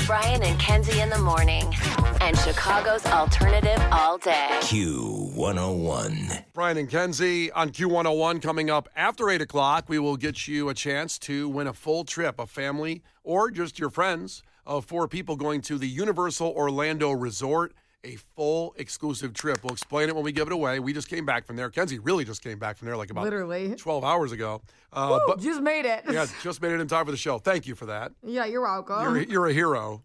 Brian and Kenzie in the morning. And Chicago's alternative all day. Q101. Brian and Kenzie on Q101 coming up after 8 o'clock. We will get you a chance to win a full trip, a family, or just your friends of 4 people going to the Universal Orlando Resort. A full exclusive trip. We'll explain it when we give it away. We just came back from there. Kenzie really just came back from there like about literally 12 hours ago. Woo, but just made it. Yeah, just made it in time for the show. Thank you for that. Yeah, you're welcome. You're a hero.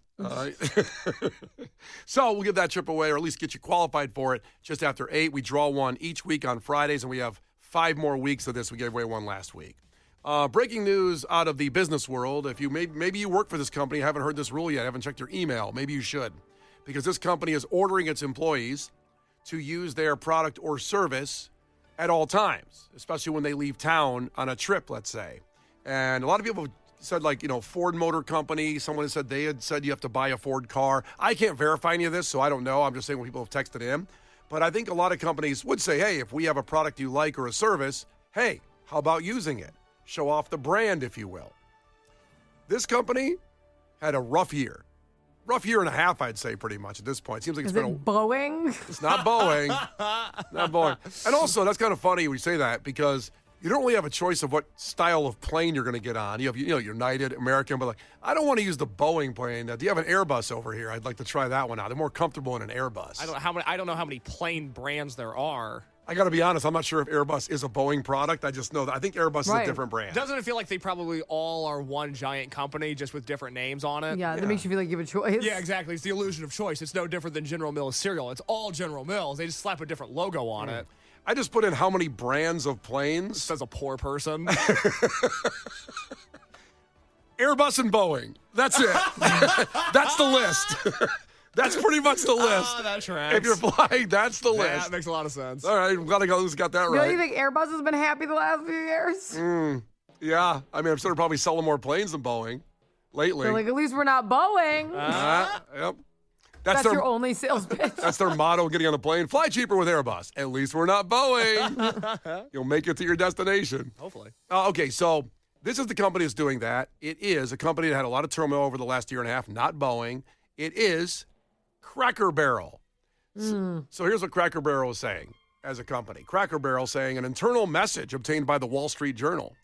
So we'll give that trip away, or at least get you qualified for it just after 8. We draw one each week on Fridays, and we have 5 more weeks of this. We gave away one last week. Breaking news out of the business world. If you maybe you work for this company, haven't heard this rule yet, haven't checked your email, maybe you should. Because this company is ordering its employees to use their product or service at all times, especially when they leave town on a trip, let's say. And a lot of people said, Ford Motor Company, someone said they had said you have to buy a Ford car. I can't verify any of this, so I don't know. I'm just saying what people have texted in. But I think a lot of companies would say, hey, if we have a product you like or a service, hey, how about using it? Show off the brand, if you will. This company had a rough year. Rough year and a half, I'd say, pretty much at this point. Seems like it's been Boeing? It's not Boeing. Not Boeing. And also, that's kind of funny when you say that because you don't really have a choice of what style of plane you're going to get on. You have, United, American, but I don't want to use the Boeing plane. Do you have an Airbus over here? I'd like to try that one out. They're more comfortable in an Airbus. I don't know how many plane brands there are. I got to be honest, I'm not sure if Airbus is a Boeing product. I just know that I think Airbus is a different brand. Doesn't it feel like they probably all are one giant company just with different names on it? Yeah, that makes you feel like you have a choice. Yeah, exactly. It's the illusion of choice. It's no different than General Mills cereal. It's all General Mills. They just slap a different logo on it. I just put in how many brands of planes. Says a poor person. Airbus and Boeing. That's it. That's the list. That's pretty much the list. Oh, that tracks. If you're flying, that's the list. That makes a lot of sense. All right, I'm glad I got that right. Really, you think Airbus has been happy the last few years? Yeah. I mean, I'm sure they're probably selling more planes than Boeing lately. They're like, at least we're not Boeing. Yep. That's your only sales pitch. That's their motto getting on the plane. Fly cheaper with Airbus. At least we're not Boeing. You'll make it to your destination. Hopefully. Okay, so this is the company that's doing that. It is a company that had a lot of turmoil over the last year and a half, not Boeing. It is Cracker Barrel. So here's what Cracker Barrel is saying as a company. Cracker Barrel saying an internal message obtained by the Wall Street Journal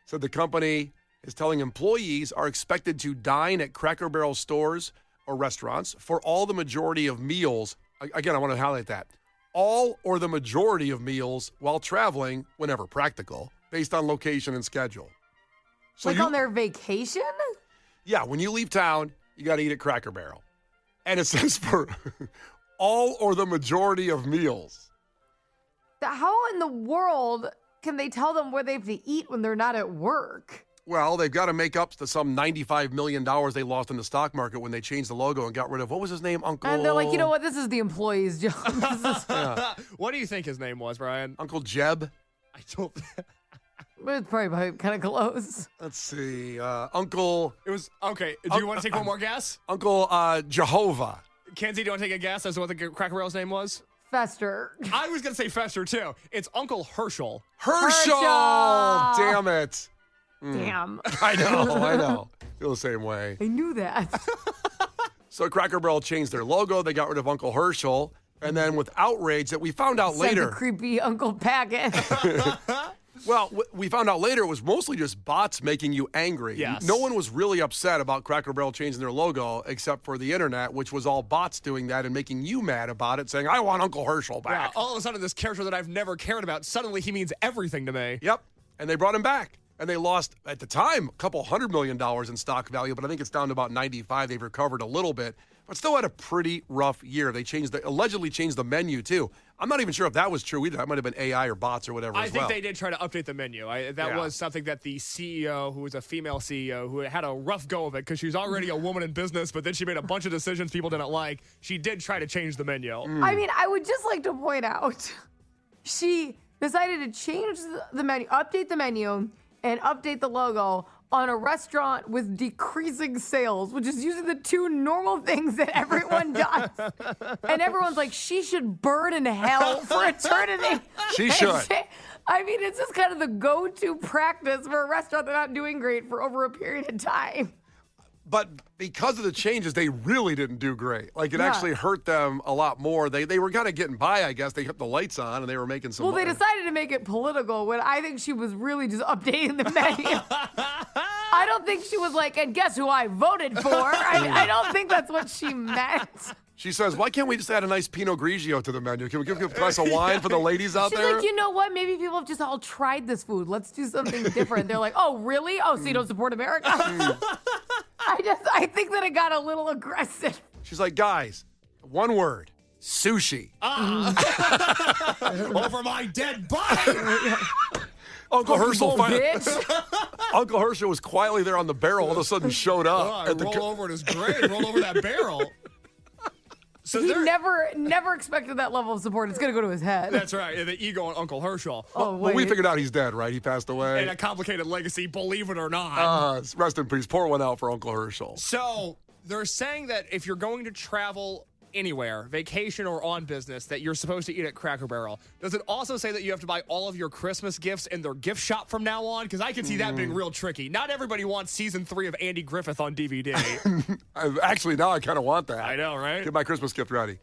said the company is telling employees are expected to dine at Cracker Barrel stores or restaurants for all the majority of meals. Again, I want to highlight that. All or the majority of meals while traveling whenever practical, based on location and schedule. So on their vacation? Yeah, when you leave town, you got to eat at Cracker Barrel. And it says for all or the majority of meals. How in the world can they tell them where they have to eat when they're not at work? Well, they've got to make up to some $95 million they lost in the stock market when they changed the logo and got rid of, what was his name, Uncle? And they're like, you know what? This is the employee's job. What do you think his name was, Brian? Uncle Jeb? I don't... It's probably kind of close. Let's see. Uncle... It was... Okay, do you want to take one more guess? Uncle Jehovah. Kenzie, do you want to take a guess as to what the Cracker Barrel's name was? Fester. I was going to say Fester, too. It's Uncle Herschel. Herschel! Damn it. Damn. I know. Feel the same way. I knew that. So Cracker Barrel changed their logo. They got rid of Uncle Herschel. And then with outrage that we found out later. Sent the creepy Uncle Packet. Well, we found out later it was mostly just bots making you angry. Yes. No one was really upset about Cracker Barrel changing their logo except for the internet, which was all bots doing that and making you mad about it, saying, I want Uncle Herschel back. Yeah, all of a sudden, this character that I've never cared about, suddenly he means everything to me. Yep. And they brought him back. And they lost, at the time, a couple $100 million in stock value, but I think it's down to about 95. They've recovered a little bit, but still had a pretty rough year. They allegedly changed the menu, too. I'm not even sure if that was true either. That might have been AI or bots or whatever I think they did try to update the menu. That was something that the CEO, who was a female CEO, who had a rough go of it because she was already a woman in business, but then she made a bunch of decisions people didn't like. She did try to change the menu. I mean, I would just like to point out, she decided to change the menu, update the menu, and update the logo on a restaurant with decreasing sales, which is usually the two normal things that everyone does. And everyone's like, she should burn in hell for eternity. She should. I mean, it's just kind of the go-to practice for a restaurant that's not doing great for over a period of time. But because of the changes, they really didn't do great. Like, it actually hurt them a lot more. They were kind of getting by, I guess. They kept the lights on, and they were making some money. They decided to make it political when I think she was really just updating the menu. I don't think she was like, and guess who I voted for? I don't think that's what she meant. She says, why can't we just add a nice Pinot Grigio to the menu? Can we give a glass of wine for the ladies out there? She's like, you know what? Maybe people have just all tried this food. Let's do something different. They're like, oh, really? Oh, so you don't support America? I think that it got a little aggressive. She's like, guys, one word, sushi. Over my dead body. Uncle Herschel bitch. Uncle Herschel was quietly there on the barrel, all of a sudden showed up. Roll over in his grave, roll over that barrel. So he never expected that level of support. It's going to go to his head. That's right. And the ego on Uncle Herschel. Oh, But we figured out he's dead, right? He passed away. And a complicated legacy, believe it or not. Rest in peace. Pour one out for Uncle Herschel. So they're saying that if you're going to travel anywhere, vacation or on business, that you're supposed to eat at Cracker Barrel. Does it also say that you have to buy all of your Christmas gifts in their gift shop from now on? Because I can see that being real tricky. Not everybody wants season 3 of Andy Griffith on DVD. Actually, now I kind of want that. I know, right? Get my Christmas gift ready.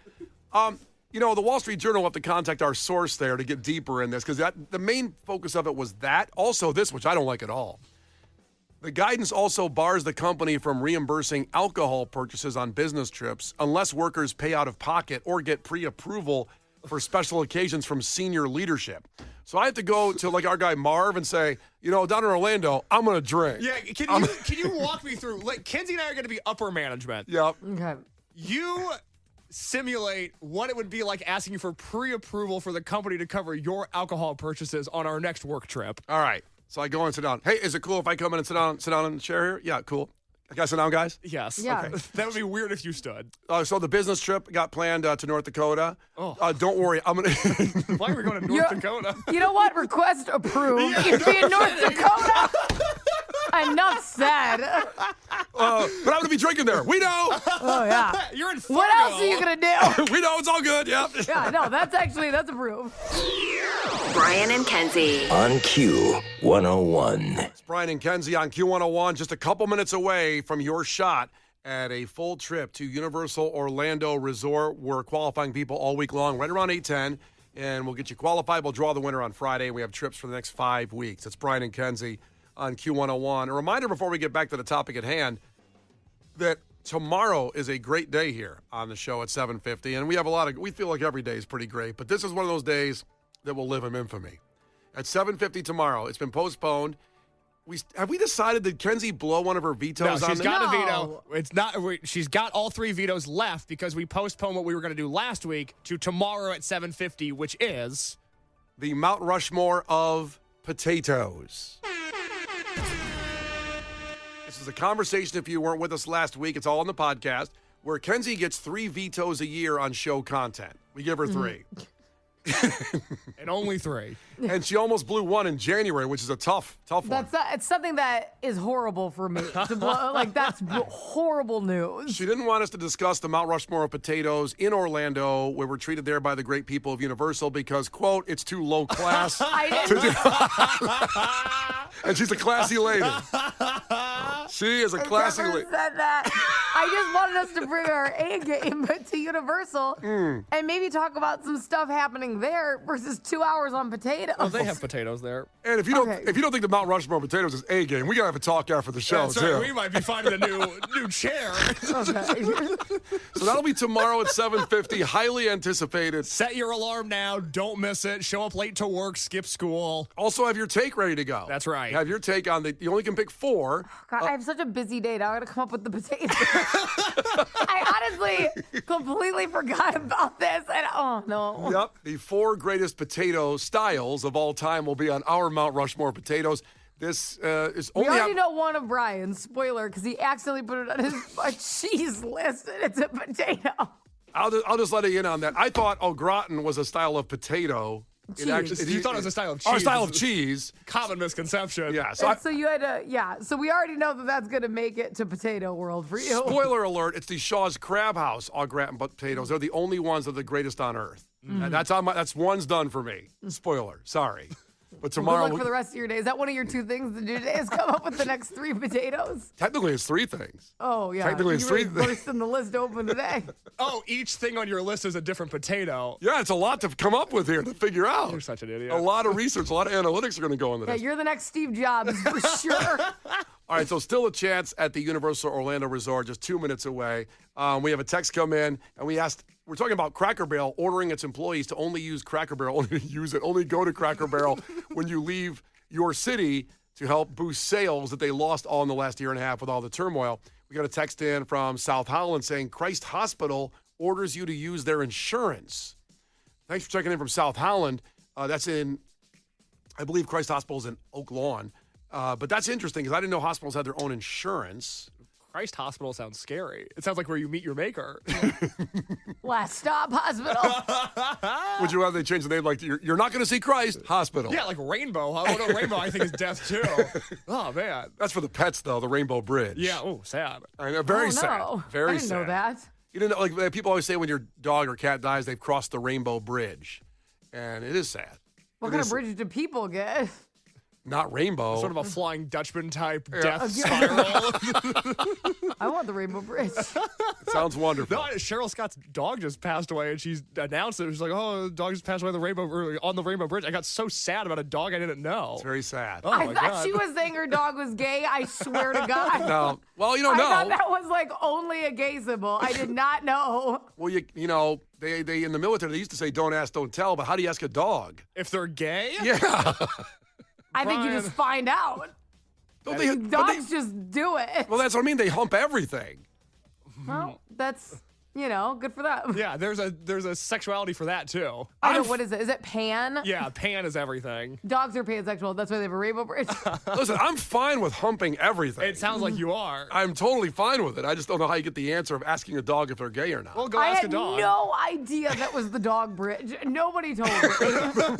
The Wall Street Journal will have to contact our source there to get deeper in this, because the main focus of it was that. Also this, which I don't like at all. The guidance also bars the company from reimbursing alcohol purchases on business trips unless workers pay out of pocket or get pre-approval for special occasions from senior leadership. So I have to go to like our guy Marv and say, down in Orlando, I'm going to drink. Yeah, can you walk me through? Like, Kenzie and I are going to be upper management. Yep. Okay. You simulate what it would be like asking for pre-approval for the company to cover your alcohol purchases on our next work trip. All right. So I go and sit down. Hey, is it cool if I come in and sit down in the chair here? Yeah, cool. I got to sit down, guys? Yes. Yeah. Okay. That would be weird if you stood. So the business trip got planned to North Dakota. Oh. Don't worry. I'm going to... Why are we going to North Dakota? You know what? Request approved. You'd be in North Dakota. Enough said. But I'm going to be drinking there. We know. Oh, yeah. You're in Fargo. What else are you going to do? We know it's all good. Yep. Yeah, no, that's approved. Brian and Kenzie. On Q101. It's Brian and Kenzie on Q101, just a couple minutes away from your shot at a full trip to Universal Orlando Resort. We're qualifying people all week long, right around 8:10, and we'll get you qualified. We'll draw the winner on Friday. We have trips for the next 5 weeks. It's Brian and Kenzie on Q101. A reminder before we get back to the topic at hand that tomorrow is a great day here on the show at 7:50, and we feel like every day is pretty great, but this is one of those days that will live in infamy. At 7:50 tomorrow, it's been postponed. Have we decided that Kenzie blow one of her vetoes No, on she's this? got a veto. It's not. She's got all 3 vetoes left because we postponed what we were going to do last week to tomorrow at 7:50, which is the Mount Rushmore of potatoes. This is a conversation, if you weren't with us last week, it's all on the podcast, where Kenzie gets 3 vetoes a year on show content. We give her 3. and only 3. And she almost blew 1 in January, which is a tough one. It's something that is horrible for me. To blow, that's horrible news. She didn't want us to discuss the Mount Rushmore of potatoes in Orlando, where we're treated there by the great people of Universal because, quote, it's too low class. And she's a classy lady. She is a classy lady. Said that. I just wanted us to bring our A game to Universal and maybe talk about some stuff happening there versus 2 hours on potatoes. Well, they have potatoes there. And if you don't think the Mount Rushmore of potatoes is A game, we gotta have a talk after the show. That's too. right. We might be finding a new chair. Okay. So that'll be tomorrow at 7:50. Highly anticipated. Set your alarm now. Don't miss it. Show up late to work. Skip school. Also have your take ready to go. That's right. Have your take on you only can pick 4. God, I have such a busy day now. I gotta come up with the potatoes. I honestly completely forgot about this. And oh no. Yep. The 4 greatest potato styles of all time will be on our Mount Rushmore potatoes. This is We only. already know one of Brian's. Spoiler, because he accidentally put it on his cheese list, and it's a potato. I'll just let you in on that. I thought au gratin was a style of potato. Cheese. You thought it was a style of cheese. Or a style of cheese. Common misconception. Yeah. So you had to, so we already know that that's going to make it to potato world for you. Spoiler alert, it's the Shaw's Crab House au gratin potatoes. They're the only ones that are the greatest on earth. And that's one's done for me. Spoiler. Sorry. But Good tomorrow, luck for the rest of your day. Is that one of your 2 things to do today? Is come up with the next 3 potatoes? technically it's 3 things. Oh yeah. Technically, it's you really 3 bursting the list open today. Oh, each thing on your list is a different potato. Yeah, it's a lot to come up with here to figure out. You're such an idiot. A lot of research, a lot of analytics are going to go into Yeah, this. you're the next Steve Jobs for sure. All right, so still a chance at the Universal Orlando Resort, just 2 minutes away. We have a text come in, and we're talking about Cracker Barrel ordering its employees to only use Cracker Barrel, only go to Cracker Barrel when you leave your city to help boost sales that they lost all in the last year and a half with all the turmoil. We got a text in from South Holland saying Christ Hospital orders you to use their insurance. Thanks for checking in from South Holland. That's in, I believe Christ Hospital's in Oak Lawn. But that's interesting because I didn't know hospitals had their own insurance. Christ Hospital sounds scary. It sounds like where you meet your maker. Last Stop Hospital. Would you rather they change the name like you're not going to see Christ Hospital? Yeah, like Rainbow. Oh, no, Rainbow I think is death too. Oh, man. That's for the pets, though, the Rainbow Bridge. Yeah, oh, sad. I know, very Oh, sad. no. Very I didn't sad. know that. You didn't know, like people always say when your dog or cat dies, they've crossed the Rainbow Bridge. And it is sad. What It kind of is bridge do people get? Not Rainbow. Sort of a Flying Dutchman type death spiral. I want the Rainbow Bridge. Sounds wonderful. No, Cheryl Scott's dog just passed away, and she's announced it. She's like, "Oh, the dog just passed away on the Rainbow Bridge." I got so sad about a dog I didn't know. It's very sad. Oh I my thought God. she was saying her dog was gay. I swear to God. No. Well, you don't I know. thought that was like only a gay symbol. I did not know. Well, you know, they in the military, they used to say don't ask, don't tell, but how do you ask a dog? If they're gay, Yeah. I think you just find out. Don't they, Dogs just do it. well, that's what I mean. They hump everything. Well, that's, good for them. yeah. There's a sexuality for that too. I know, what is it? Is it pan? Yeah, pan is everything. Dogs are pansexual. That's why they have a rainbow bridge. Listen, I'm fine with humping everything. It sounds like you are. I'm totally fine with it. I just don't know how you get the answer of asking a dog if they're gay or not. Well, go I ask had a dog. no idea that was the dog bridge. Nobody told me.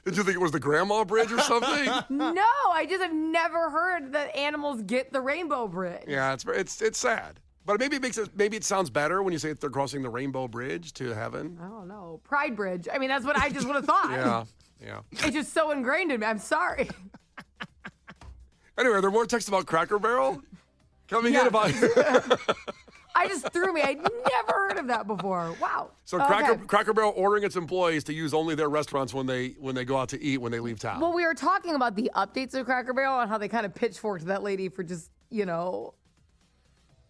Did you think it was the grandma bridge or something? No, I just have never heard that animals get the rainbow bridge. Yeah, it's sad. But maybe it sounds better when you say that they're crossing the Rainbow Bridge to heaven. I don't know. Pride Bridge. I mean, that's what I just would have thought. Yeah. It's just so ingrained in me. I'm sorry. Anyway, are there more texts about Cracker Barrel coming in about? I just threw me. I'd never heard of that before. Wow. So Okay. Cracker Barrel ordering its employees to use only their restaurants when they go out to eat when they leave town. Well, we were talking about the updates of Cracker Barrel and how they kind of pitchforked that lady for just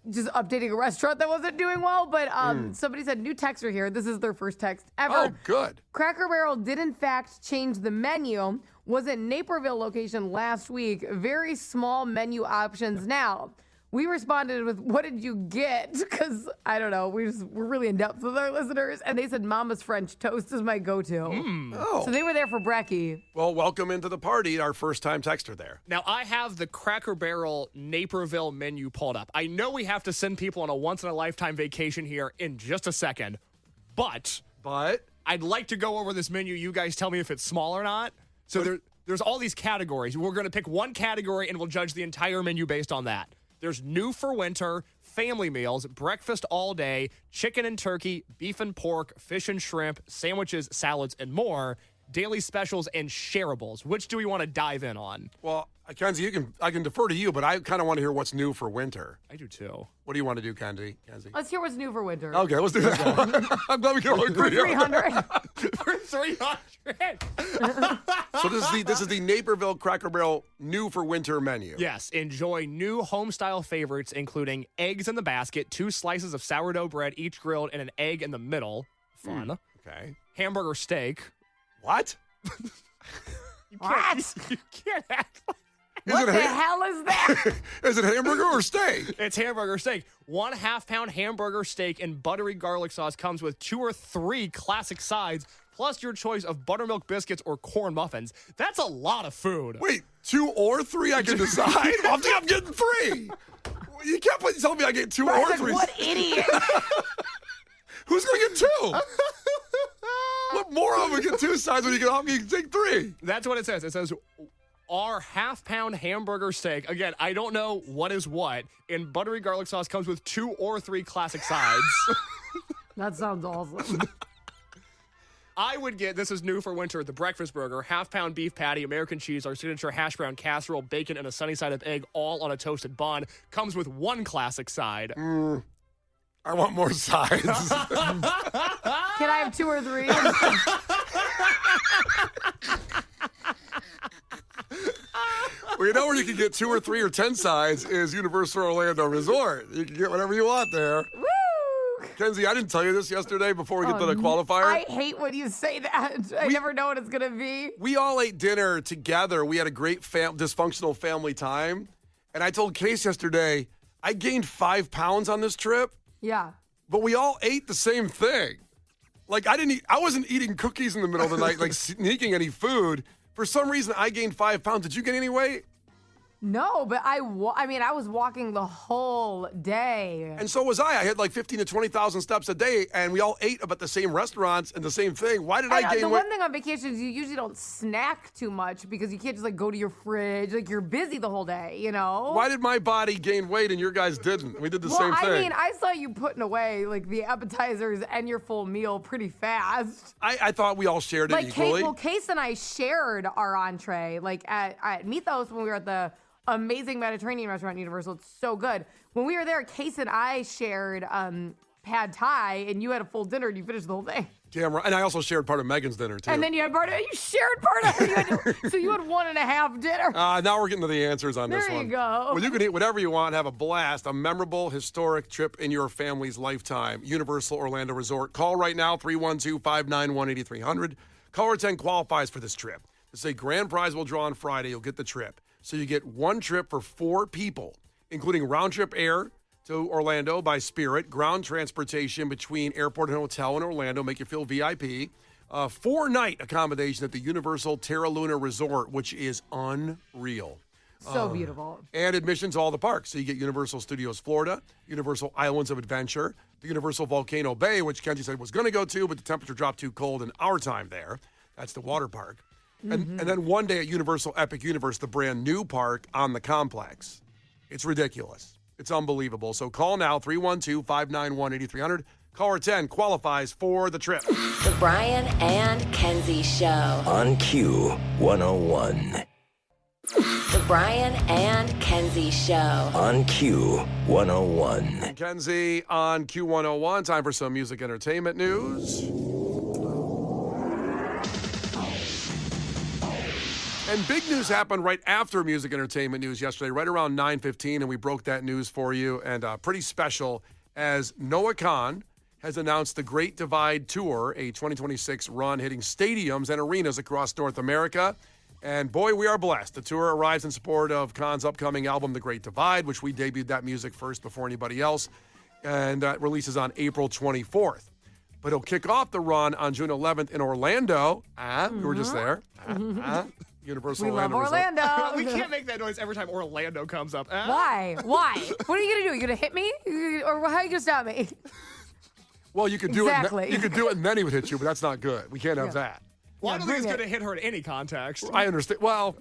updating a restaurant that wasn't doing well. But somebody said, new texter here. This is their first text ever. Oh, good. Cracker Barrel did, in fact, change the menu. Was at Naperville location last week. Very small menu options now. We responded with, what did you get? Because, I don't know, we're really in depth with our listeners. And they said, Mama's French toast is my go-to. Oh. So they were there for brekkie. Well, welcome into the party, our first-time texter there. Now, I have the Cracker Barrel Naperville menu pulled up. I know we have to send people on a once-in-a-lifetime vacation here in just a second, but I'd like to go over this menu. You guys tell me if it's small or not. So there's all these categories. We're going to pick one category, and we'll judge the entire menu based on that. There's new for winter, family meals, breakfast all day, chicken and turkey, beef and pork, fish and shrimp, sandwiches, salads, and more, daily specials, and shareables. Which do we want to dive in on? Well, Kenzie, I can defer to you, but I kind of want to hear what's new for winter. I do too. What do you want to do, Kenzie? Let's hear what's new for winter. Okay, let's do that. I'm glad we can all agree. 300. For 300. So this is the Naperville Cracker Barrel new for winter menu. Yes, enjoy new home-style favorites, including eggs in the basket, 2 slices of sourdough bread, each grilled, and an egg in the middle. Fun. Okay. Hamburger steak. What? What? You can't act like What the hell is that? Is it hamburger or steak? It's hamburger steak. 1 half-pound hamburger steak and buttery garlic sauce comes with 2 or 3 classic sides, plus your choice of buttermilk biscuits or corn muffins. That's a lot of food. Wait, 2 or 3? I can decide. I'm getting 3. You can't tell me I get 2 or Like, 3. what idiot? Who's gonna get 2? What moron would get 2 sides when you can take 3? That's what it says. It says our half-pound hamburger steak. Again, I don't know what is what. And buttery garlic sauce comes with 2 or 3 classic sides. That sounds awesome. I would get, this is new for winter, the breakfast burger, half-pound beef patty, American cheese, our signature hash brown casserole, bacon, and a sunny side up egg, all on a toasted bun. Comes with one classic side. I want more sides. Can I have 2 or 3? Well, you know where you can get 2 or 3 or 10 sides is Universal Orlando Resort. You can get whatever you want there. Woo! Kenzie, I didn't tell you this yesterday before we get to the qualifier. I hate when you say that. I never know what it's going to be. We all ate dinner together. We had a great dysfunctional family time. And I told Case yesterday, I gained 5 pounds on this trip, Yeah. but we all ate the same thing. Like I wasn't eating cookies in the middle of the night, like sneaking any food. For some reason, I gained 5 pounds. Did you gain any weight? No, but I was walking the whole day. And so was I. I had like 15 to 20,000 steps a day, and we all ate up at the same restaurants and the same thing. Why did I gain The weight? one thing on vacation is you usually don't snack too much because you can't just like go to your fridge. Like you're busy the whole day, you know? Why did my body gain weight and your guys didn't? We did the same thing. I mean, I saw you putting away like the appetizers and your full meal pretty fast. I thought we all shared it Like equally. Case and I shared our entree like at Mythos when we were at the amazing Mediterranean restaurant at Universal. It's so good. When we were there, Case and I shared pad thai, and you had a full dinner and you finished the whole thing. Damn right. And I also shared part of Megan's dinner too. And then you shared part of it. So you had 1.5 dinner. Now we're getting to the answers on this There one. you go. Well, you can eat whatever you want, have a blast, a memorable, historic trip in your family's lifetime. Universal Orlando Resort. Call right now, 312-591-8300. Caller 10 qualifies for this trip. It's a grand prize we'll draw on Friday. You'll get the trip. So you get one trip for 4 people, including round-trip air to Orlando by Spirit, ground transportation between airport and hotel in Orlando, make you feel VIP, 4-night accommodation at the Universal Terra Luna Resort, which is unreal. So beautiful. And admissions to all the parks. So you get Universal Studios Florida, Universal Islands of Adventure, the Universal Volcano Bay, which Kenzie said was going to go to, but the temperature dropped too cold in our time there. That's the water park. And then one day at Universal Epic Universe, the brand new park on the complex. It's ridiculous. It's unbelievable. So call now, 312-591-8300. Caller 10 qualifies for the trip. The Brian and Kenzie Show. On Q101. The Brian and Kenzie Show. On Q101. Kenzie on Q101. Time for some music entertainment news. And big news happened right after music entertainment news yesterday, right around 9:15, and we broke that news for you. And pretty special, as Noah Khan has announced the Great Divide Tour, a 2026 run hitting stadiums and arenas across North America. And boy, we are blessed. The tour arrives in support of Khan's upcoming album, The Great Divide, which we debuted that music first before anybody else, and releases on April 24th. But he'll kick off the run on June 11th in Orlando. We were just there. Universal We love Orlando Resort. Orlando. We can't make that noise every time Orlando comes up. Why? What are you going to do? You going to hit me? Or how are you going to stop me? Well, you could do Exactly. it. You could do it, and then he would hit you, but that's not good. We can't have that. Well, I don't think it's bring going to hit her in any context. I understand. Well,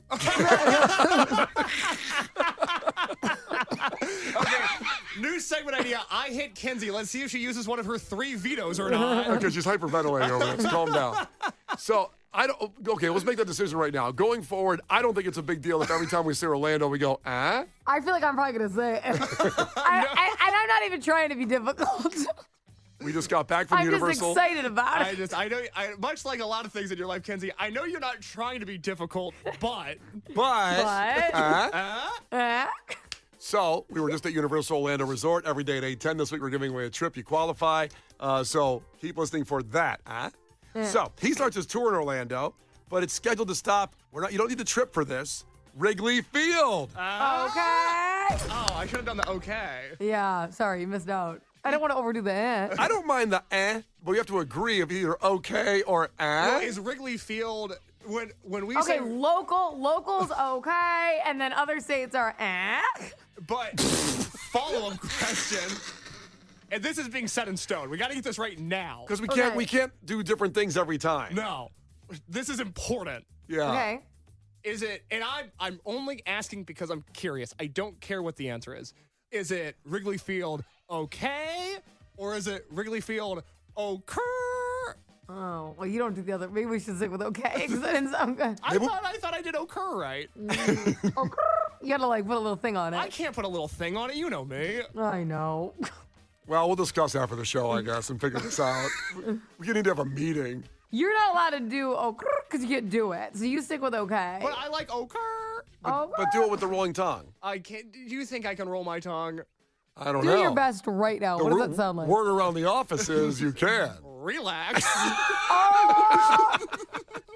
Okay, new segment idea. I hit Kenzie. Let's see if she uses one of her 3 vetoes or not. okay, she's hyperventilating over this. Calm down. So okay, let's make that decision right now. Going forward, I don't think it's a big deal if every time we say Orlando, we go, I feel like I'm probably going to say it. And I'm not even trying to be difficult. We just got back from I'm Universal. just excited about it. I know, much like a lot of things in your life, Kenzie, I know you're not trying to be difficult, but. So we were just at Universal Orlando Resort every day at 8:10. This week we're giving away a trip. You qualify. So keep listening for that. So he starts his tour in Orlando, but it's scheduled to stop. You don't need the trip for this. Wrigley Field. Okay. Oh, I should have done the okay. Yeah, sorry, you missed out. I don't want to overdo the I don't mind the but you have to agree if either okay or Well, is Wrigley Field when we Okay, say locals okay, and then other states are But follow-up question, and this is being set in stone. We got to get this right now. Because Okay. we can't do different things every time. No, this is important. Yeah. Okay. Is it? And I'm only asking because I'm curious. I don't care what the answer is. Is it Wrigley Field okay, or is it Wrigley Field okay? Oh, well, you don't do the other. Maybe we should stick with okay, because that didn't sound good. I thought I did occur right. Oh, you gotta like put a little thing on it. I can't put a little thing on it. You know me. I know. Well, we'll discuss after the show, I guess, and figure this out. We need to have a meeting. You're not allowed to do because you can't do it. So you stick with okay. But I like occur. But do it with the rolling tongue. I can't. Do you think I can roll my tongue? I don't Do know. your best right now. What does that sound like? Word around the office is you can. Relax. Oh!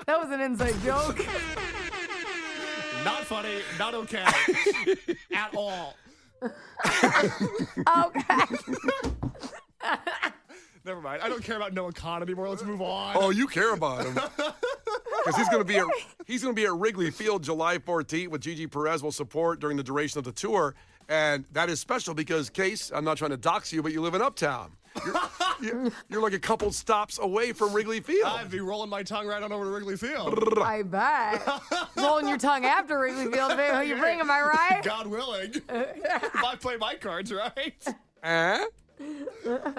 That was an inside joke. Not funny. Not okay. At all. Okay. Never mind. I don't care about Noah Khan anymore. Let's move on. Oh, you care about him. Because he's going to be at Wrigley Field July 14th with Gigi Perez will support during the duration of the tour. And that is special because, Case, I'm not trying to dox you, but you live in Uptown. You're like a couple stops away from Wrigley Field. I'd be rolling my tongue right on over to Wrigley Field. I bet. Rolling your tongue after Wrigley Field, baby. Who you bring, am I right? God willing. If I play my cards right.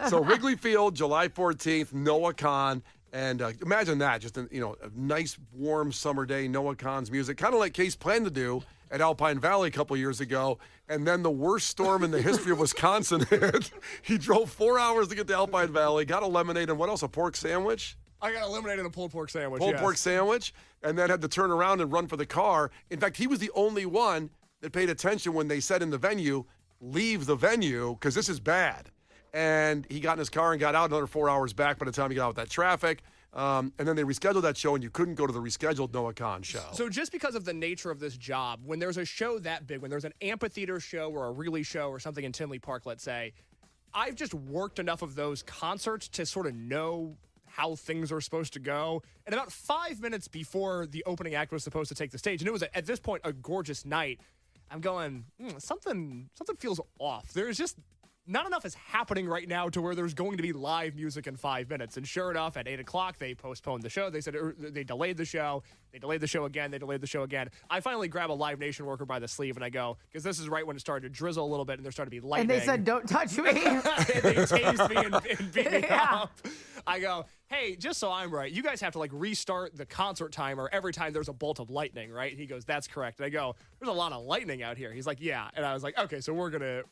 So Wrigley Field, July 14th, Noah Khan. And imagine that, just a nice, warm summer day, Noah Khan's music, kind of like Case planned to do at Alpine Valley a couple years ago. And then the worst storm in the history of Wisconsin hit. He drove 4 hours to get to Alpine Valley, got a lemonade and what else, a pork sandwich? I got a lemonade and a pulled pork sandwich. Pulled pork sandwich, and then had to turn around and run for the car. In fact, he was the only one that paid attention when they said in the venue, leave the venue, because this is bad. And he got in his car and got out another 4 hours back by the time he got out with that traffic. And then they rescheduled that show, and you couldn't go to the rescheduled Noah Khan show. So just because of the nature of this job, when there's a show that big, when there's an amphitheater show or a Wrigley show or something in Tinley Park, let's say, I've just worked enough of those concerts to sort of know how things are supposed to go. And about 5 minutes before the opening act was supposed to take the stage, and it was, at this point, a gorgeous night, I'm going, something feels off. There's just not enough is happening right now to where there's going to be live music in 5 minutes. And sure enough, at 8 o'clock, they postponed the show. They said they delayed the show. They delayed the show again. They delayed the show again. I finally grab a Live Nation worker by the sleeve and I go, because this is right when it started to drizzle a little bit and there started to be lightning. And they said, don't touch me. And they tased me and beat me up. I go, hey, just so I'm right, you guys have to like restart the concert timer every time there's a bolt of lightning, right? He goes, that's correct. And I go, there's a lot of lightning out here. He's like, yeah. And I was like, okay, so we're gonna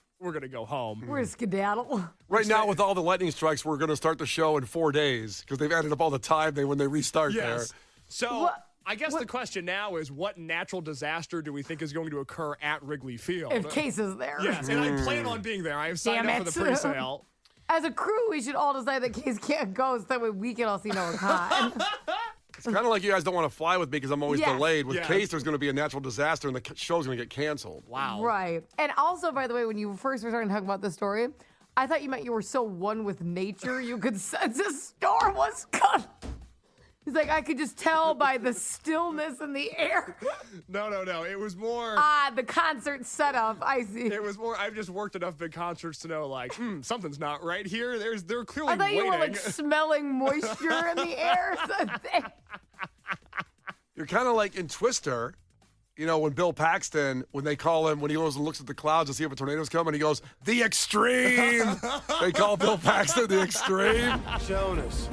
go home. We're skedaddle. Right now, with all the lightning strikes, we're going to start the show in 4 days because they've added up all the time when they restart there. So I guess the question now is, what natural disaster do we think is going to occur at Wrigley Field? If Case is there. Yes, and I plan on being there. I have signed up for the pre-sale. As a crew, we should all decide that Case can't go so that way we can all see Noah Khan. It's kind of like you guys don't want to fly with me because I'm always delayed. With Yeah. Case, there's going to be a natural disaster and the show's going to get canceled. Wow. Right. And also, by the way, when you first were starting to talk about this story, I thought you meant you were so one with nature you could sense a storm was coming. He's like, I could just tell by the stillness in the air. No. It was more. The concert setup. I see. It was more. I've just worked enough big concerts to know, like, something's not right here. They're clearly I thought waiting. you were like smelling moisture in the air. You're kind of like in Twister, when Bill Paxton, when they call him, when he goes and looks at the clouds to see if a tornado's coming, he goes, the extreme. They call Bill Paxton the extreme. Jonas,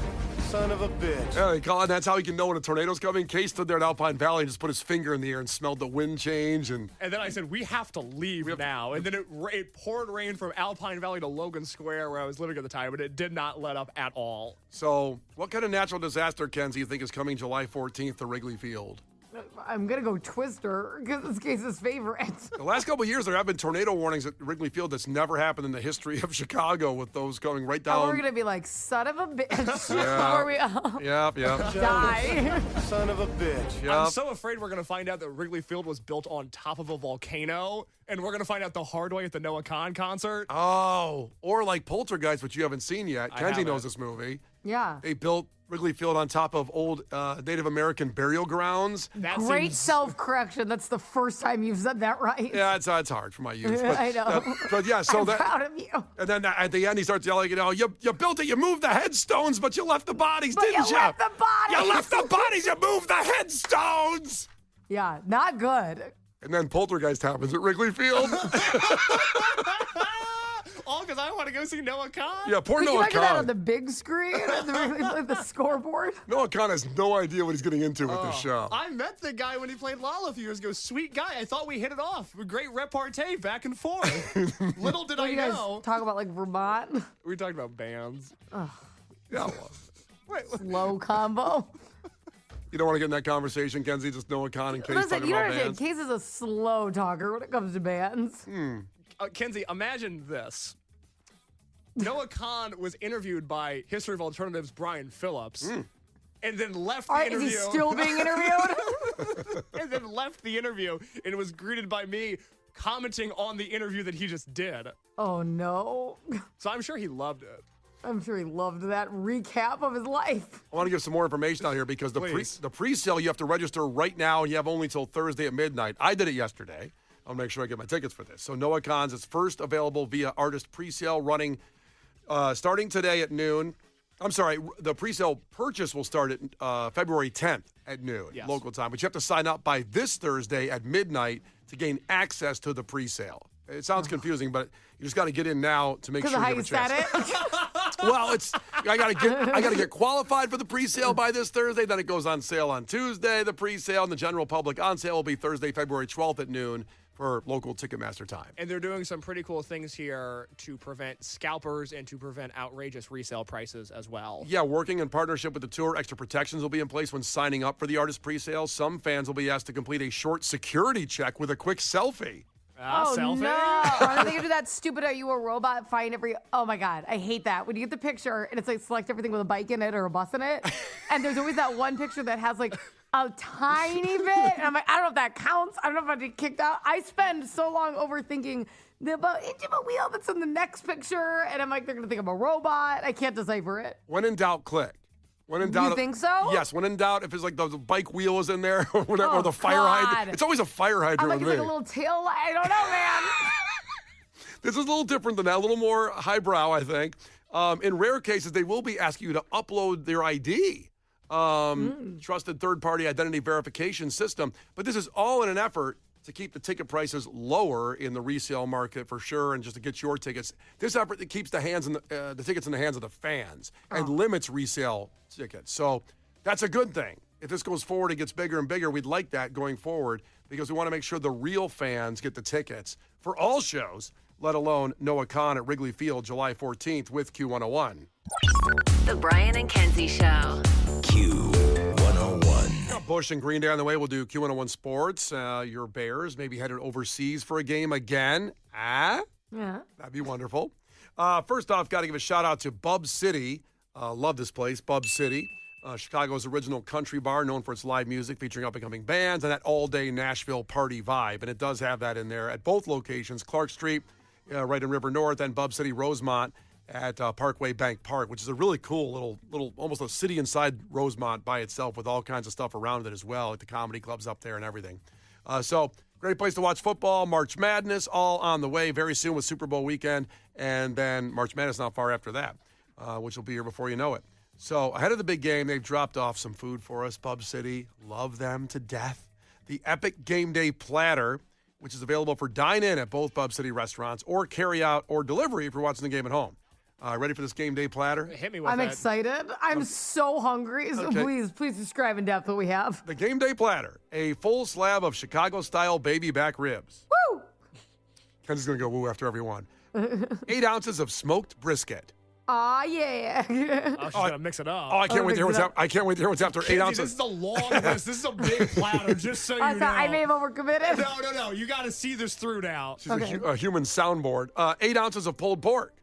son of a bitch. Yeah, they call it. That's how he can know when a tornado's coming. Case stood there at Alpine Valley and just put his finger in the air and smelled the wind change. And then I said, we have to leave now. And then it poured rain from Alpine Valley to Logan Square, where I was living at the time, but it did not let up at all. So what kind of natural disaster, Kenzie, you think is coming July 14th to Wrigley Field? I'm going to go Twister because it's Case's favorite. The last couple of years, there have been tornado warnings at Wrigley Field that's never happened in the history of Chicago, with those going right down. And we're going to be like, son of a bitch. Yeah. Or we all Yep. die. Son of a bitch. Yep. I'm so afraid we're going to find out that Wrigley Field was built on top of a volcano, and we're going to find out the hard way at the Noah Khan concert. Oh, or like Poltergeist, which you haven't seen yet. I Kenzie haven't. knows this movie. Yeah. They built Wrigley Field on top of old Native American burial grounds. That Great seems- self-correction. That's the first time you've said that right. Yeah, it's hard for my youth. But, I know. but yeah, so I'm that. proud of you. And then at the end, he starts yelling, you built it, you moved the headstones, but you left the bodies, But didn't you you? left the bodies. You left the bodies, you moved the headstones. Yeah, not good. And then Poltergeist happens at Wrigley Field. All because I want to go see Noah Khan? Yeah, poor Could you Noah imagine that on Khan. the big screen, like the scoreboard? Noah Khan has no idea what he's getting into with this show. I met the guy when he played Lala a few years ago. Sweet guy. I thought we hit it off. Great repartee back and forth. Little did I You guys know. talk about like Vermont, We talked about bands. Yeah, well, Wait, low combo. you don't want to get in that conversation, Kenzie. Just Noah Khan and Case Listen, talking you don't about understand. bands. Case is a slow talker when it comes to bands. Kenzie, imagine this. Noah Khan was interviewed by History of Alternatives' Brian Phillips, and then left the All right, is interview. he still being interviewed? And then left the interview and was greeted by me commenting on the interview that he just did. Oh no. So I'm sure he loved it. I'm sure he loved that recap of his life. I want to give some more information out here because Please. the pre-sale, you have to register right now, and you have only till Thursday at midnight. I did it yesterday. I'll make sure I get my tickets for this. So Noah Khan's is first available via artist pre-sale running starting today at noon. I'm sorry, the pre-sale purchase will start at February 10th at noon, Yes. local time. But you have to sign up by this Thursday at midnight to gain access to the pre-sale. It sounds confusing, but you just got to get in now to make Because sure of how you you have a said chance. it. Well, I gotta get qualified for the pre-sale by this Thursday. Then it goes on sale on Tuesday. The pre-sale and the general public on sale will be Thursday, February 12th at noon for local Ticketmaster time. And they're doing some pretty cool things here to prevent scalpers and to prevent outrageous resale prices as well. Yeah, working in partnership with the tour, extra protections will be in place when signing up for the artist pre-sale. Some fans will be asked to complete a short security check with a quick selfie. Oh Selfie? no! Are they gonna do that stupid "Are you a robot?" Find every. Oh my god, I hate that. When you get the picture and it's like select everything with a bike in it or a bus in it, and there's always that one picture that has like a tiny bit, and I'm like, I don't know if that counts. I don't know if I'd get kicked out. I spend so long overthinking the intimate wheel that's in the next picture, and I'm like, they're gonna think I'm a robot. I can't decipher it. When in doubt, click. When in doubt, You think so? Yes. When in doubt, if it's like the bike wheel is in there or whatever, or Oh, the fire God. hydrant. It's always a fire hydrant I'm like, with it's me. like a little tail light. I don't know, man. This is a little different than that, a little more highbrow, I think. In rare cases, they will be asking you to upload their ID, trusted third-party identity verification system. But this is all in an effort to keep the ticket prices lower in the resale market for sure, and just to get your tickets. This effort that keeps the tickets in the hands of the fans and limits resale tickets. So that's a good thing. If this goes forward, it gets bigger and bigger. We'd like that going forward because we want to make sure the real fans get the tickets for all shows, let alone Noah Khan at Wrigley Field July 14th with Q101. The Brian and Kenzie Show. Q101. Bush and Green Day on the way. We'll do Q101 Sports. Your Bears maybe headed overseas for a game again. Yeah. That'd be wonderful. First off, got to give a shout out to Bub City. Love this place, Bub City. Chicago's original country bar, known for its live music featuring up-and-coming bands and that all-day Nashville party vibe. And it does have that in there at both locations, Clark Street, right in River North, and Bub City Rosemont at Parkway Bank Park, which is a really cool little almost a city inside Rosemont by itself with all kinds of stuff around it as well, like the comedy clubs up there and everything. So great place to watch football. March Madness all on the way very soon with Super Bowl weekend, and then March Madness not far after that, which will be here before you know it. So ahead of the big game, they've dropped off some food for us, Bub City. Love them to death. The Epic Game Day Platter, which is available for dine-in at both Bub City restaurants or carry-out or delivery if you're watching the game at home. Ready for this game day platter? Hit me with I'm that. excited. I'm so hungry. So Okay. please describe in depth what we have. The game day platter, a full slab of Chicago-style baby back ribs. Woo! Kenzie's going to go woo after every one. 8 ounces of smoked brisket. Ah, yeah. Oh, she's gonna mix it up. Oh, I can't wait to hear mix it up. I can't wait to hear what's after 8 Kenzie, ounces. this is a long list. This is a big platter, just so you I know. thought I may have overcommitted. No. You got to see this through now. She's Okay. a human soundboard. 8 ounces of pulled pork.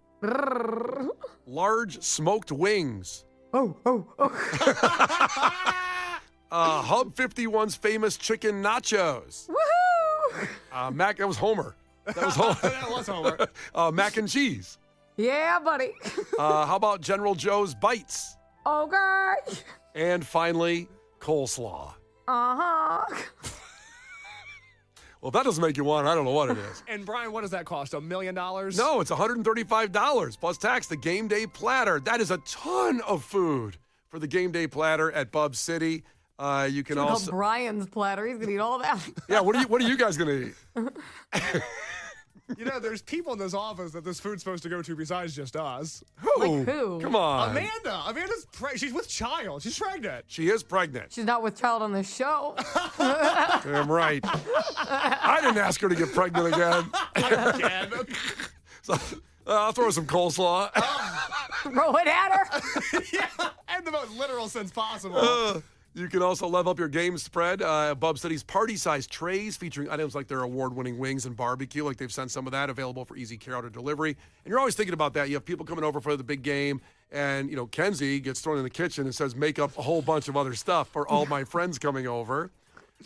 Large smoked wings. Oh. Hub 51's famous chicken nachos. Woohoo! That was Homer. That was Homer. That was Homer. Mac and cheese. Yeah, buddy. How about General Joe's Bites? Okay. And finally, coleslaw. Uh-huh. Well, if that doesn't make you want, I don't know what it is. And Brian, what does that cost? $1 million? No, it's $135 plus tax. The game day platter. That is a ton of food for the game day platter at Bub City. You can Called also, Brian's platter. He's gonna eat all that. yeah. What are you guys gonna eat? You know, there's people in this office that this food's supposed to go to besides just us. Like who? Come on. Amanda's she's with child. She's pregnant. She is pregnant. She's not with child on the show. Damn right. I didn't ask her to get pregnant again. Again. So, I'll throw some coleslaw. Throw it at her. Yeah, in the most literal sense possible. You can also level up your game spread. Bub City's party-sized trays featuring items like their award-winning wings and barbecue. Like they've sent some of that available for easy carryout or delivery. And you're always thinking about that. You have people coming over for the big game, and you know Kenzie gets thrown in the kitchen and says, "Make up a whole bunch of other stuff for all my friends coming over."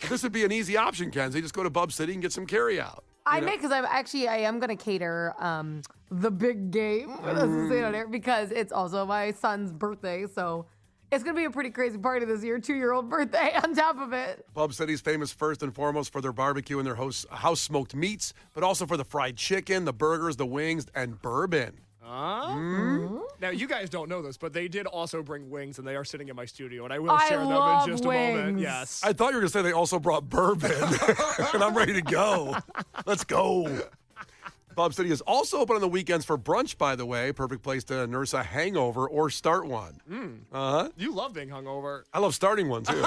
But this would be an easy option, Kenzie. Just go to Bub City and get some carryout. I may, because I am going to cater the big game because it's also my son's birthday. So it's going to be a pretty crazy party this year, 2-year-old birthday on top of it. Bub City's famous first and foremost for their barbecue and their house-smoked meats, but also for the fried chicken, the burgers, the wings, and bourbon. Now, you guys don't know this, but they did also bring wings, and they are sitting in my studio, and I will share them love in just a moment. wings. Yes. I thought you were going to say they also brought bourbon, and I'm ready to go. Let's go. Bub City is also open on the weekends for brunch, by the way. Perfect place to nurse a hangover or start one. You love being hungover. I love starting one, too.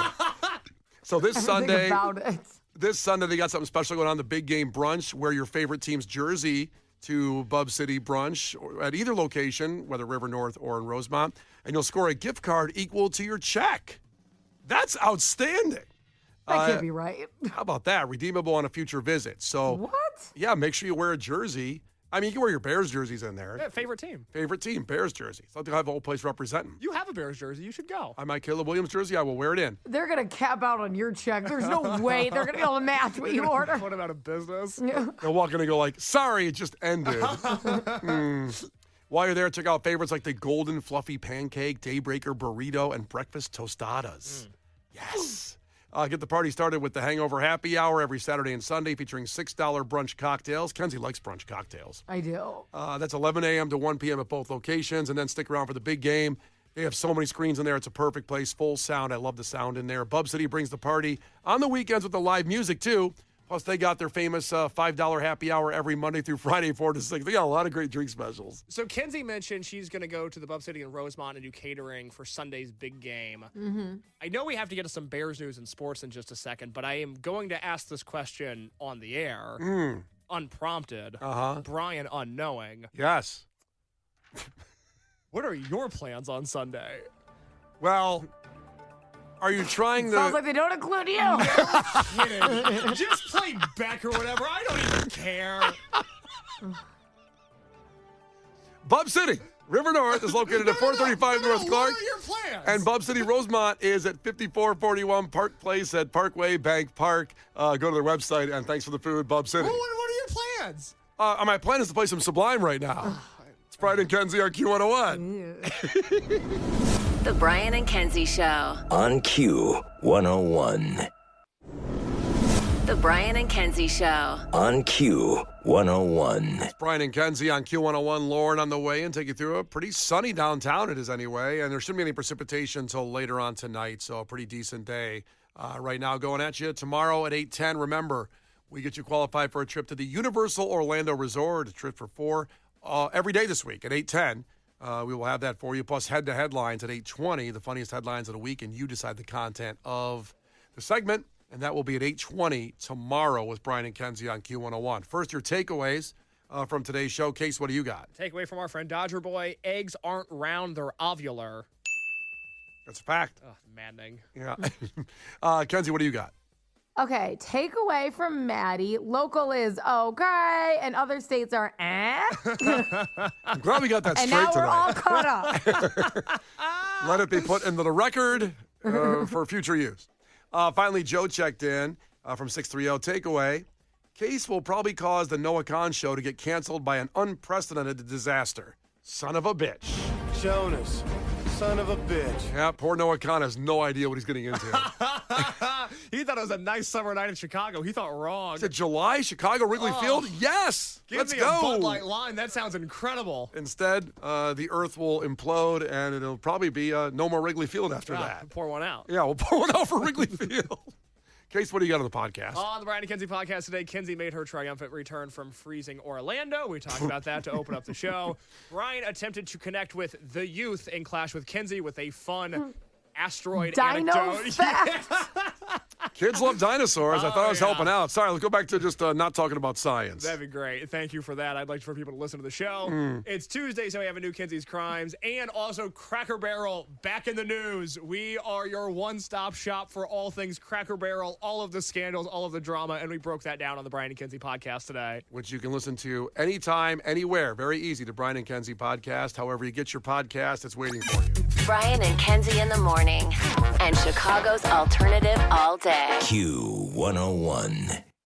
So this Think Sunday, about it. they got something special going on, the Big Game Brunch. Wear your favorite team's jersey to Bub City Brunch or at either location, whether River North or in Rosemont, and you'll score a gift card equal to your check. That's outstanding. That can't be right. How about that? Redeemable on a future visit. So, What? yeah, make sure you wear a jersey. I mean, you can wear your Bears jerseys in there. Yeah, favorite team. Favorite team, Bears jersey. So they'll have the whole place representing. You have a Bears jersey. You should go. I might Caleb Williams jersey. I will wear it in. They're going to cap out on your check. There's no way they're going to be able to match what you order. Put them out of business. They're walking and go like, sorry, it just ended. While you're there, check out favorites like the Golden Fluffy Pancake, Daybreaker Burrito, and Breakfast Tostadas. Yes. Get the party started with the Hangover Happy Hour every Saturday and Sunday featuring $6 brunch cocktails. Kenzie likes brunch cocktails. I do. That's 11 a.m. to 1 p.m. at both locations, and then stick around for the big game. They have so many screens in there. It's a perfect place. Full sound. I love the sound in there. Bub City brings the party on the weekends with the live music, too. Plus, they got their famous $5 happy hour every Monday through Friday, 4 to 6. They got a lot of great drink specials. So Kenzie mentioned she's going to go to the Bub City in Rosemont and do catering for Sunday's big game. I know we have to get to some Bears news and sports in just a second, but I am going to ask this question on the air, unprompted, Brian unknowing. Yes. What are your plans on Sunday? Well, are you trying to... Sounds like they don't include you. Kidding. Just play Beck or whatever. I don't even care. Bub City, River North, is located at 435 North Clark. What are your plans? And Bub City Rosemont is at 5441 Park Place at Parkway Bank Park. Go to their website, and thanks for the food, Bub City. What are your plans? My plan is to play some Sublime right now. It's Brian and Kenzie on Q101. The Brian and Kenzie Show. On Q101. The Brian and Kenzie Show. On Q101. Brian and Kenzie on Q101. Lauren on the way and take you through a pretty sunny downtown it is anyway. And there shouldn't be any precipitation until later on tonight. So a pretty decent day right now going at you. Tomorrow at 8:10, remember, we get you qualified for a trip to the Universal Orlando Resort. A trip for 4 every day this week at 8:10. We will have that for you, plus head-to-head lines at 8:20, the funniest headlines of the week, and you decide the content of the segment, and that will be at 8:20 tomorrow with Brian and Kenzie on Q101. First, your takeaways from today's show. Case, what do you got? Takeaway from our friend Dodger Boy, eggs aren't round, they're ovular. That's a fact. Ugh, maddening. Yeah. Kenzie, what do you got? Okay, takeaway from Maddie. Local is okay, and other states are eh. I'm glad we got that And straight now we're today. all caught up. Let it be put into the record for future use. Finally, Joe checked in from 630. Takeaway. Case will probably cause the Noah Khan show to get canceled by an unprecedented disaster. Son of a bitch. Jonas, son of a bitch. Yeah, poor Noah Khan has no idea what he's getting into. He thought it was a nice summer night in Chicago. He thought wrong. Is it July, Chicago, Wrigley Field? Yes. Give Let's me go. a Bud Light line. That sounds incredible. Instead, the earth will implode, and it'll probably be no more Wrigley Field after that. Pour one out. Yeah, we'll pull it out for Wrigley Field. Case, what do you got on the podcast? On the Brian and Kenzie podcast today, Kenzie made her triumphant return from freezing Orlando. We talked about that to open up the show. Brian attempted to connect with the youth in Clash with Kenzie with a fun asteroid Dino anecdote. fact. Kids love dinosaurs. I thought I was helping out. Sorry, let's go back to just not talking about science. That'd be great. Thank you for that. I'd like for people to listen to the show. It's Tuesday, so we have a new Kenzie's Crimes and also Cracker Barrel back in the news. We are your one-stop shop for all things Cracker Barrel, all of the scandals, all of the drama, and we broke that down on the Brian and Kenzie podcast today. Which you can listen to anytime, anywhere. Very easy, the Brian and Kenzie podcast. However you get your podcast, it's waiting for you. Brian and Kenzie in the morning. And Chicago's alternative all day. Q101.